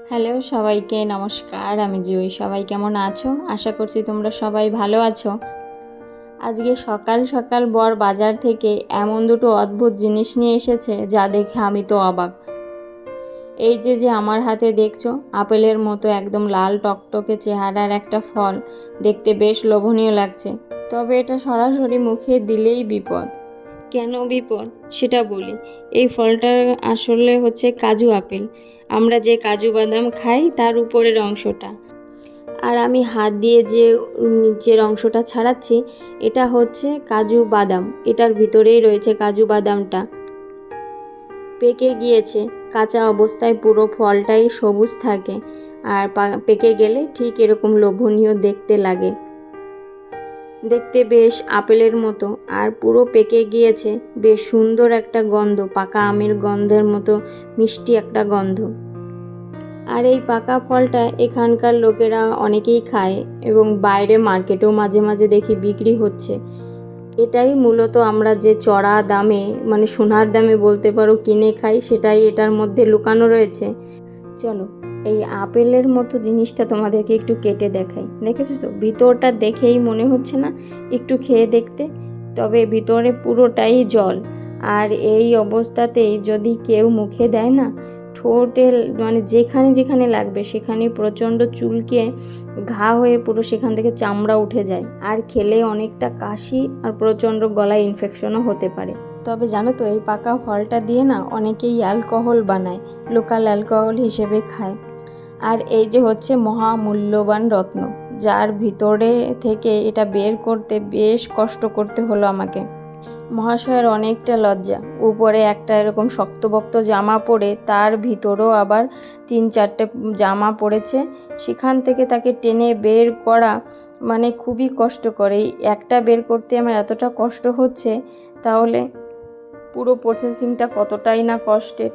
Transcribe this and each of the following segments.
Hello সবাইকে নমস্কার, আমি জুই। সবাই কেমন আছো? আশা করছি তোমরা সবাই ভালো আছো। আজকে সকাল সকাল বর বাজার থেকে এমন দুটো অদ্ভুত জিনিস নিয়ে এসেছে যা দেখে আমি তো অবাক। এই যে আমার হাতে দেখছো, আপেলের মতো একদম লাল টকটকে চেহারার একটা ফল, দেখতে বেশ লোভনীয় লাগছে। তবে এটা সরাসরি মুখে দিলেই বিপদ। কেন বিপদ সেটা বলি। এই ফলটা আসলে হচ্ছে কাজু আপেল। আমরা যে কাজু বাদাম খাই তার উপরের অংশটা, আর আমি হাত দিয়ে যে নিচের অংশটা ছাড়াচ্ছি এটা হচ্ছে কাজু বাদাম। এটার ভিতরেই রয়েছে কাজু বাদামটা। পেকে গিয়েছে। কাঁচা অবস্থায় পুরো ফলটাই সবুজ থাকে, আর পেকে গেলে ঠিক এরকম লোভনীয় দেখতে লাগে। দেখতে বেশ আপেলের মতো, আর পুরো পেকে গিয়েছে। বেশ সুন্দর একটা গন্ধ, পাকা আমের গন্ধের মতো মিষ্টি একটা গন্ধ। আর এই পাকা ফলটা এখানকার লোকেরা অনেকেই খায়, এবং বাইরে মার্কেটেও মাঝে মাঝে দেখি বিক্রি হচ্ছে। এটাই মূলত আমরা যে চড়া দামে, মানে সোনার দামে বলতে পারো, কিনে খাই, সেটাই এটার মধ্যে লুকানো রয়েছে। চলো এই আপেলের মতো জিনিসটা তোমাদেরকে একটু কেটে দেখাই। দেখেছো তো, ভিতরটা দেখেই মনে হচ্ছে না একটু খেয়ে দেখতে? তবে ভিতরে পুরোটাই জল। আর এই অবস্থাতেই যদি কেউ মুখে দেয় না, ঠোঁটে মানে যেখানে যেখানে লাগবে সেখানে প্রচণ্ড চুলকে ঘা হয়ে পুরো সেখান থেকে চামড়া উঠে যায়। আর খেলে অনেকটা কাশি আর প্রচণ্ড গলায় ইনফেকশনও হতে পারে। তবে জানো তো, এই পাকা ফলটা দিয়ে না অনেকেই অ্যালকোহল বানায়, লোকাল অ্যালকোহল হিসেবে খায়। আর এই যে হচ্ছে মহামূল্যবান রত্ন, যার ভিতরে থেকে এটা বের করতে বেশ কষ্ট করতে হলো আমাকে। মহাশয়ের অনেকটা লজ্জা। উপরে একটা এরকম শক্তপোক্ত জামা পরে, তার ভিতরেও আবার 3-4টে জামা পরেছে। সেখান থেকে তাকে টেনে বের করা মানে খুবই কষ্ট করে। একটা বের করতে আমার এতটা কষ্ট হচ্ছে, তাহলে পুরো প্রসেসিংটা কতটাই না কষ্টের।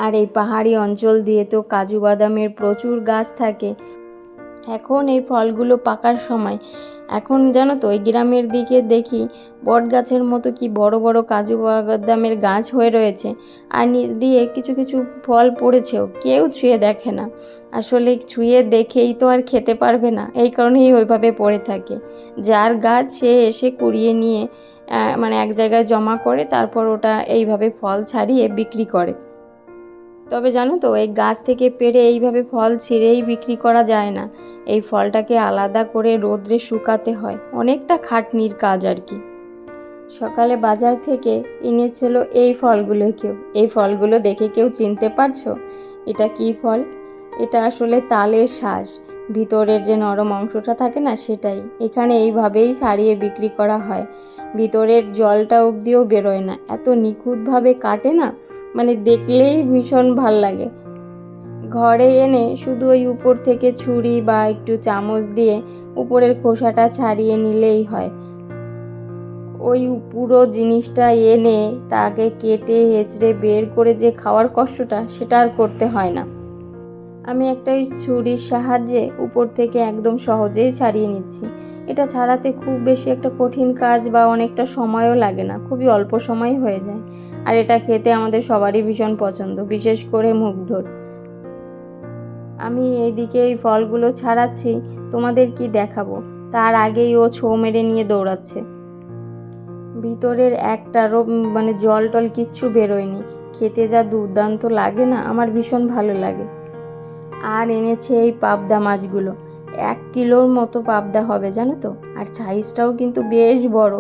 আর এই পাহাড়ি অঞ্চল দিয়ে তো কাজু বাদামের প্রচুর গাছ থাকে। এখন এই ফলগুলো পাকার সময়। এখন জানো তো, ওই গ্রামের দিকে দেখি বট গাছের মতো কি বড় বড় কাজু বাদামের গাছ হয়ে রয়েছে, আর নিচ দিয়ে কিছু কিছু ফল পড়েছেও, কেউ ছুঁয়ে দেখে না। আসলে ছুঁয়ে দেখেই তো আর খেতে পারবে না, এই কারণেই ওইভাবে পড়ে থাকে। যার গাছ সে এসে কুড়িয়ে নিয়ে মানে এক জায়গায় জমা করে, তারপর ওটা এইভাবে ফল ছাড়িয়ে বিক্রি করে। তবে জানো তো, এই গাছ থেকে পেড়ে এইভাবে ফল ছিঁড়েই বিক্রি করা যায় না। এই ফলটাকে আলাদা করে রোদ্রে শুকাতে হয়, অনেকটা খাটনির কাজ আর কি। সকালে বাজার থেকে এনেছিল এই ফলগুলো। এই ফলগুলো দেখে কেউ চিনতে পারছো এটা কি ফল? এটা আসলে তালের শাঁস। ভিতরের যে নরম অংশটা থাকে না, সেটাই এখানে এইভাবেই ছাড়িয়ে বিক্রি করা হয়। ভিতরের জলটা অবধিও বেরোয় না, এত নিখুঁতভাবে কাটে না, মানে দেখলেই ভীষণ ভাল লাগে। ঘরে এনে শুধু ওই উপর থেকে ছুরি বা একটু চামচ দিয়ে উপরের খোসাটা ছাড়িয়ে নিলেই হয়। ওই পুরো জিনিসটা এনে তাকে কেটে হেঁচড়ে বের করে যে খাওয়ার কষ্টটা, সেটা আর করতে হয় না। আমি একটা ওই ছুরির সাহায্যে উপর থেকে একদম সহজেই ছাড়িয়ে নিচ্ছি। এটা ছাড়াতে খুব বেশি একটা কঠিন কাজ বা অনেকটা সময়ও লাগে না, খুবই অল্প সময় হয়ে যায়। আর এটা খেতে আমাদের সবারই ভীষণ পছন্দ, বিশেষ করে মুগ্ধর। আমি এইদিকে এই ফলগুলো ছাড়াচ্ছি, তোমাদের কি দেখাবো, তার আগেই ও ছোঁ মেরে নিয়ে দৌড়াচ্ছে। ভিতরের একটারও মানে জল টল কিচ্ছু বেরোয়নি। খেতে যা দুর্দান্ত লাগে না, আমার ভীষণ ভালো লাগে। আর এনেছে এই পাবদা মাছগুলো। 1 কিলোর মতো পাবদা হবে জানো তো, আর সাইজটাও কিন্তু বেশ বড়।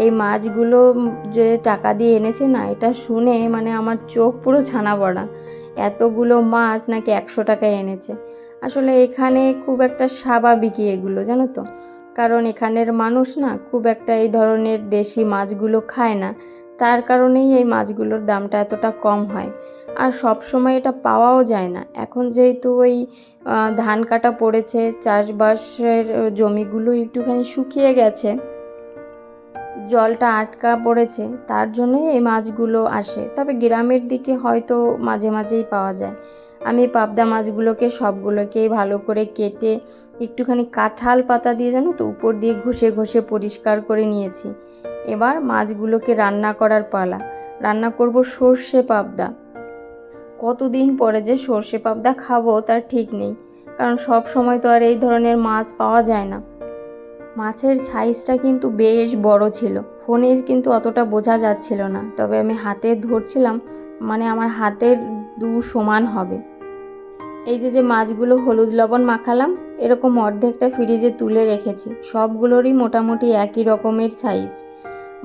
এই মাছগুলো যে টাকা দিয়ে এনেছে না, এটা শুনে মানে আমার চোখ পুরো ছানা বড়া। এতগুলো মাছ নাকি 100 টাকায় এনেছে। আসলে এখানে খুব একটা স্বাভাবিকই এগুলো, জানো তো, কারণ এখানের মানুষ না খুব একটা এই ধরনের দেশি মাছগুলো খায় না। তার কারণেই এই মাছগুলোর দামটা এতটা কম হয়। আর সব সময় এটা পাওয়াও যায় না। এখন যেহেতু ওই ধান কাটা পড়েছে, চাষবাসের জমিগুলো একটুখানি শুকিয়ে গেছে, জলটা আটকা পড়েছে, তার জন্যই এই মাছগুলো আসে। তবে গ্রামের দিকে হয়তো মাঝে মাঝেই পাওয়া যায়। আমি পাবদা মাছগুলোকে সবগুলোকেই ভালো করে কেটে একটুখানি কাঁঠাল পাতা দিয়ে, জানো তো, উপর দিয়ে ঘষে ঘষে পরিষ্কার করে নিয়েছি। এবার মাছগুলোকে রান্না করার পালা। রান্না করব সর্ষে পাবদা। কতদিন পরে যে সর্ষে পাবদা খাবো তার ঠিক নেই, কারণ সব সময় তো আর এই ধরনের মাছ পাওয়া যায় না। মাছের সাইজটা কিন্তু বেশ বড় ছিল, ফোনে কিন্তু অতটা বোঝা যাচ্ছিল না, তবে আমি হাতে ধরছিলাম, মানে আমার হাতের সমান হবে। এই যে মাছগুলো হলুদ লবণ মাখালাম, এরকম অর্ধেকটা ফ্রিজে তুলে রেখেছি, সবগুলোরই মোটামুটি একই রকমের সাইজ।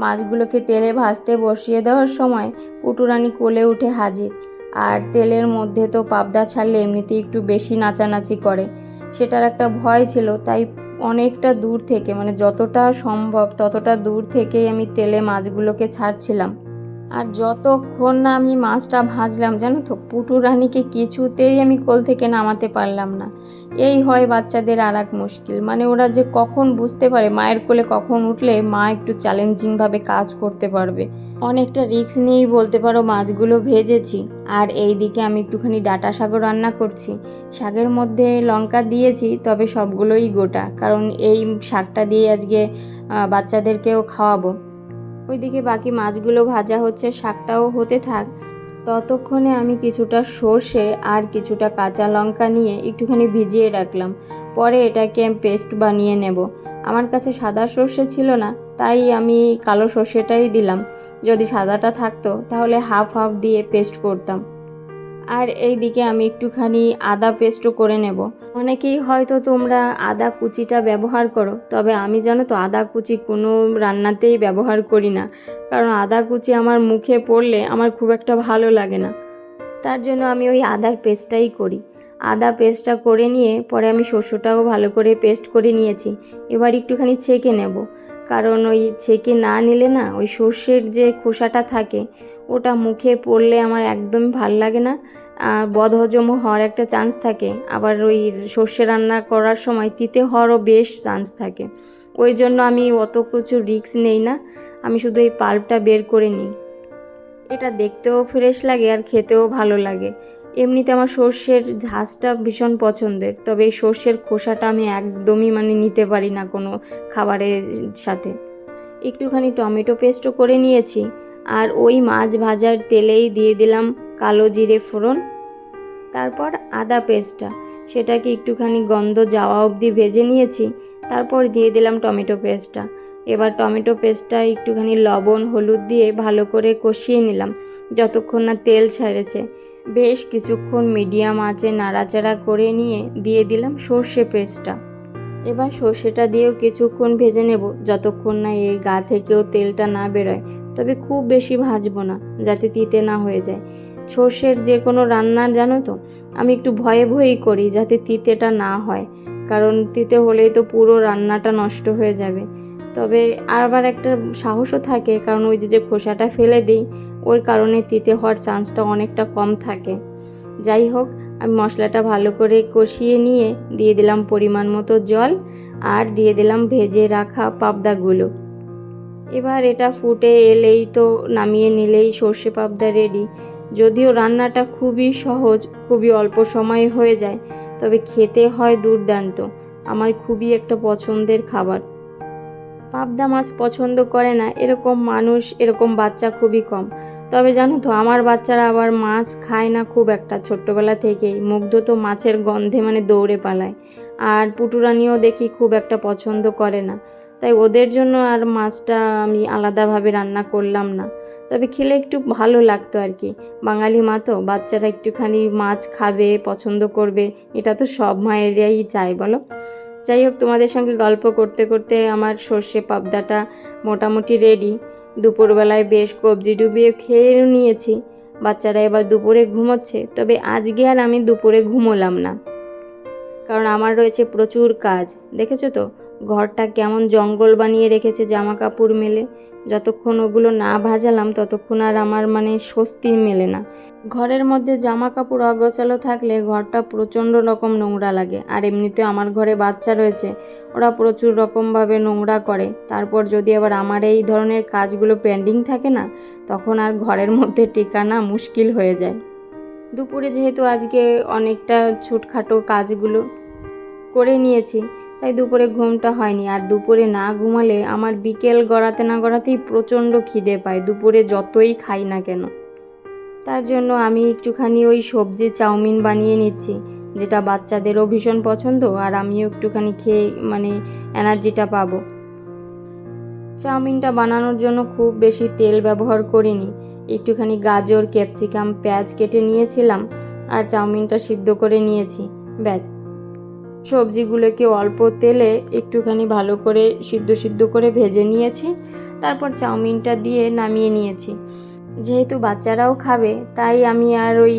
মাছগুলোকে তেলে ভাজতে বসিয়ে দেওয়ার সময় পুটুরানি কোলে উঠে হাজির। আর তেলের মধ্যে তো পাবদা ছাড়লে এমনিতেই একটু বেশি নাচানাচি করে, সেটার একটা ভয় ছিল, তাই অনেকটা দূর থেকে, মানে যতটা সম্ভব ততটা দূর থেকেই আমি তেলে মাছগুলোকে ছাড়ছিলাম। আর যতক্ষণ না আমি মাছটা ভাজলাম, জানো তো, পুটুরানিকে কিছুতেই আমি কোল থেকে নামাতে পারলাম না। এই হয় বাচ্চাদের আর এক মুশকিল, মানে ওরা যে কখন বুঝতে পারে মায়ের কোলে কখন উঠলে মা একটু চ্যালেঞ্জিংভাবে কাজ করতে পারবে। অনেকটা রিস্ক নিয়েই বলতে পারো মাছগুলো ভেজেছি। আর এই দিকে আমি একটুখানি ডাঁটা শাকও রান্না করছি। শাকের মধ্যে লঙ্কা দিয়েছি, তবে সবগুলোই গোটা, কারণ এই শাকটা দিয়ে আজকে বাচ্চাদেরকেও খাওয়াবো। ওইদিকে বাকি মাছগুলো ভাজা হচ্ছে, শাকটাও হতে থাক। ততক্ষণে আমি কিছুটা সর্ষে আর কিছুটা কাঁচা লঙ্কা নিয়ে একটুখানি ভিজিয়ে রাখলাম, পরে এটাকে পেস্ট বানিয়ে নেব। আমার কাছে সাদা সর্ষে ছিল না, তাই আমি কালো সর্ষেটাই দিলাম। যদি সাদাটা থাকতো তাহলে হাফ হাফ দিয়ে পেস্ট করতাম। আর এই দিকে আমি একটুখানি আদা পেস্টও করে নেব। অনেকেই হয়তো তোমরা আদা কুচিটা ব্যবহার করো, তবে আমি জানো তো আদা কুচি কোনো রান্নাতেই ব্যবহার করি না, কারণ আদা কুচি আমার মুখে পড়লে আমার খুব একটা ভালো লাগে না। তার জন্য আমি ওই আদার পেস্টটাই করি। আদা পেস্টটা করে নিয়ে পরে আমি শস্যটাও ভালো করে পেস্ট করে নিয়েছি। এবার একটুখানি ছেঁকে নেব, কারণ ওই ছেঁকে না নিলে না ওই সর্ষের যে খোসাটা থাকে ওটা মুখে পড়লে আমার একদম ভাল লাগে না, বদহজমও হওয়ার একটা চান্স থাকে। আবার ওই সর্ষে রান্না করার সময় তিতে হওয়ারও বেশ চান্স থাকে। ওই জন্য আমি অত কিছু রিস্ক নেই না, আমি শুধু এই পাল্পটা বের করে নিই। এটা দেখতেও ফ্রেশ লাগে আর খেতেও ভালো লাগে। এমনিতে আমার সর্ষের ঝাঁজটা ভীষণ পছন্দের, তবে এই সর্ষের খোসাটা আমি একদমই নিতে পারি না কোনো খাবারের সাথে। একটুখানি টমেটো পেস্টও করে নিয়েছি, আর ওই মাছ ভাজার তেলেই দিয়ে দিলাম কালো জিরে ফোড়ন, তারপর আদা পেস্টটা, সেটাকে একটুখানি গন্ধ যাওয়া অবধি ভেজে নিয়েছি। তারপর দিয়ে দিলাম টমেটো পেস্টটা। এবার টমেটো পেস্টটা একটুখানি লবণ হলুদ দিয়ে ভালো করে কষিয়ে নিলাম যতক্ষণ না তেল ছেড়েছে। বেশ কিছুক্ষণ মিডিয়াম আঁচে নাড়াচাড়া করে নিয়ে দিয়ে দিলাম সর্ষে পেস্টটা। এবার সর্ষেটা দিয়েও কিছুক্ষণ ভেজে নেব যতক্ষণ না এর গা থেকেও তেলটা না বেরোয়, তবে খুব বেশি ভাজবো না যাতে তিতে না হয়ে যায়। সর্ষের যে কোনো রান্না জানো তো আমি একটু ভয়ে ভয়েই করি যাতে তিতেটা না হয়, কারণ তিতে হলেই তো পুরো রান্নাটা নষ্ট হয়ে যাবে। তবে আবার একটা সাহসও থাকে, কারণ ওই যে খোসাটা ফেলে দিই ওর কারণে তিতে হওয়ার চান্সটা অনেকটা কম থাকে। যাই হোক, আমি মশলাটা ভালো করে কষিয়ে নিয়ে দিয়ে দিলাম পরিমাণ মতো জল, আর দিয়ে দিলাম ভেজে রাখা পাবদাগুলো। এবার এটা ফুটে এলেই তো নামিয়ে নিলেই সর্ষে পাবদা রেডি। যদিও রান্নাটা খুবই সহজ, খুবই অল্প সময়ে হয়ে যায়, তবে খেতে হয় দুর্দান্ত। আমার খুবই একটা পছন্দের খাবার। পাবদা মাছ পছন্দ করে না এরকম মানুষ, এরকম বাচ্চা খুবই কম। তবে জানো তো আমার বাচ্চারা আবার মাছ খায় না খুব একটা, ছোট্টবেলা থেকেই। মুগ্ধ তো মাছের গন্ধে দৌড়ে পালায়। আর পুটুরানিও দেখি খুব একটা পছন্দ করে না, তাই ওদের জন্য আর মাছটা আমি আলাদাভাবে রান্না করলাম না। তবে খেলে একটু ভালো লাগতো আর কি, বাঙালি মা তো, বাচ্চারা একটুখানি মাছ খাবে, পছন্দ করবে, এটা তো সব মায়েরাই চায় বলো। যাই হোক, তোমাদের সঙ্গে গল্প করতে করতে আমার সর্ষে পাবদাটা মোটামুটি রেডি। দুপুরবেলায় বেশ কবজি ডুবিয়ে খেয়েও নিয়েছি। বাচ্চারা এবার দুপুরে ঘুমোচ্ছে, তবে আজকে আর আমি দুপুরে ঘুমোলাম না, কারণ আমার রয়েছে প্রচুর কাজ। দেখেছো তো ঘরটা কেমন জঙ্গল বানিয়ে রেখেছে জামা কাপড় মেলে। যতক্ষণ ওগুলো না ভাজালাম ততক্ষণ আর আমার স্বস্তি মেলে না। ঘরের মধ্যে জামা কাপড় অগোছালো থাকলে ঘরটা প্রচণ্ড রকম নোংরা লাগে। আর এমনিতে আমার ঘরে বাচ্চা রয়েছে, ওরা প্রচুর রকমভাবে নোংরা করে। তারপর যদি আবার আমার এই ধরনের কাজগুলো পেন্ডিং থাকে না, তখন আর ঘরের মধ্যে টেকানো মুশকিল হয়ে যায়। দুপুরে যেহেতু আজকে অনেকটা ছোটখাটো কাজগুলো করে নিয়েছি, তাই দুপুরে ঘুমটা হয়নি। আর দুপুরে না ঘুমালে আমার বিকেল গড়াতে না গড়াতেই প্রচণ্ড খিদে পায়, দুপুরে যতই খাই না কেন। তার জন্য আমি একটুখানি ওই সবজি চাউমিন বানিয়ে নিচ্ছি, যেটা বাচ্চাদেরও ভীষণ পছন্দ আর আমিও একটুখানি খেয়ে এনার্জিটা পাবো। চাউমিনটা বানানোর জন্য খুব বেশি তেল ব্যবহার করিনি, একটুখানি গাজর, ক্যাপসিকাম, পেঁয়াজ কেটে নিয়েছিলাম আর চাউমিনটা সিদ্ধ করে নিয়েছি, ব্যাস। সবজিগুলোকে অল্প তেলে একটুখানি ভালো করে সিদ্ধ করে ভেজে নিয়েছি, তারপর চাউমিনটা দিয়ে নামিয়ে নিয়েছি। যেহেতু বাচ্চারাও খাবে তাই আমি আর ওই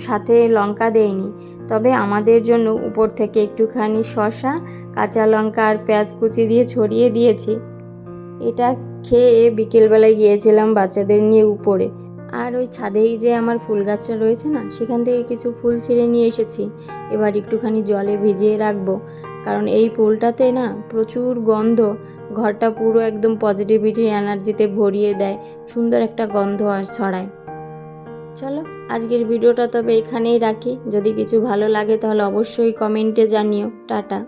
সাথে লঙ্কা দেইনি, তবে আমাদের জন্য উপর থেকে একটুখানি শসা, কাঁচা লঙ্কা আর পেঁয়াজ কুচি দিয়ে ছড়িয়ে দিয়েছি। এটা খেয়ে বিকেলবেলায় গিয়েছিলাম বাচ্চাদের নিয়ে উপরে, আর ওই ছাদেই যে আমার ফুল গাছটা রয়েছে না, সেখান থেকে কিছু ফুল ছিঁড়ে নিয়ে এসেছি। এবার একটুখানি জলে ভিজিয়ে রাখবো, কারণ এই ফুলটাতে না প্রচুর গন্ধ, ঘরটা পুরো একদম পজিটিভিটি এনার্জিতে ভরিয়ে দেয়, সুন্দর একটা গন্ধ ছড়ায়। চলো আজকের ভিডিওটা তবে এখানেই রাখি, যদি কিছু ভালো লাগে তাহলে অবশ্যই কমেন্টে জানিও। টাটা।